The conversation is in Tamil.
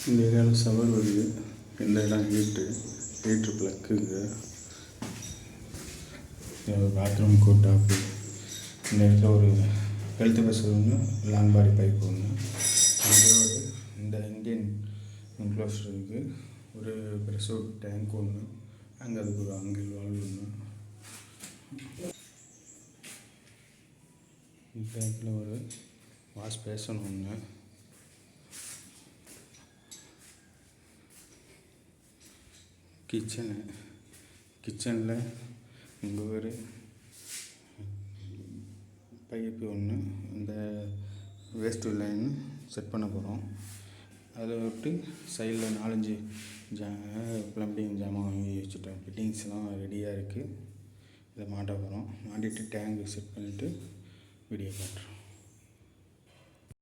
இந்த ஏரியாவில் சவர் வருது. இந்த இடம் ஹீட்ரு ப்ளக்குங்க. Bathroom top. இந்த இடத்துல ஒரு ஹெல்த் பஸ்ஸில் ஒன்று, லாங் பாடி பைப் ஒன்று. அங்கே ஒரு இந்த இந்தியன் என்க்ளோஸ்டர் இருக்குது. ஒரு ப்ரெஷர் டேங்க் ஒன்று. அங்கே அதுக்கு ஒரு ஆங்கிள் வால்வு ஒன்று. இந்த இடத்துல ஒரு வாஷ் பேசன் ஒன்று. கிச்சனில் இங்கே ஒரு பைப்பு ஒன்று. இந்த வேஸ்ட்டு லைன் செட் பண்ண போகிறோம். அதை விட்டு சைடில் 4-5 ப்ளம்பிங் ஜாமான் வாங்கி வச்சுட்டோம். ஃபிட்டிங்ஸ்லாம் ரெடியாக இருக்குது. இதை மாட்ட போகிறோம். மாட்டிட்டு டேங்கு செட் பண்ணிவிட்டு வீடியோ காட்டுறோம்.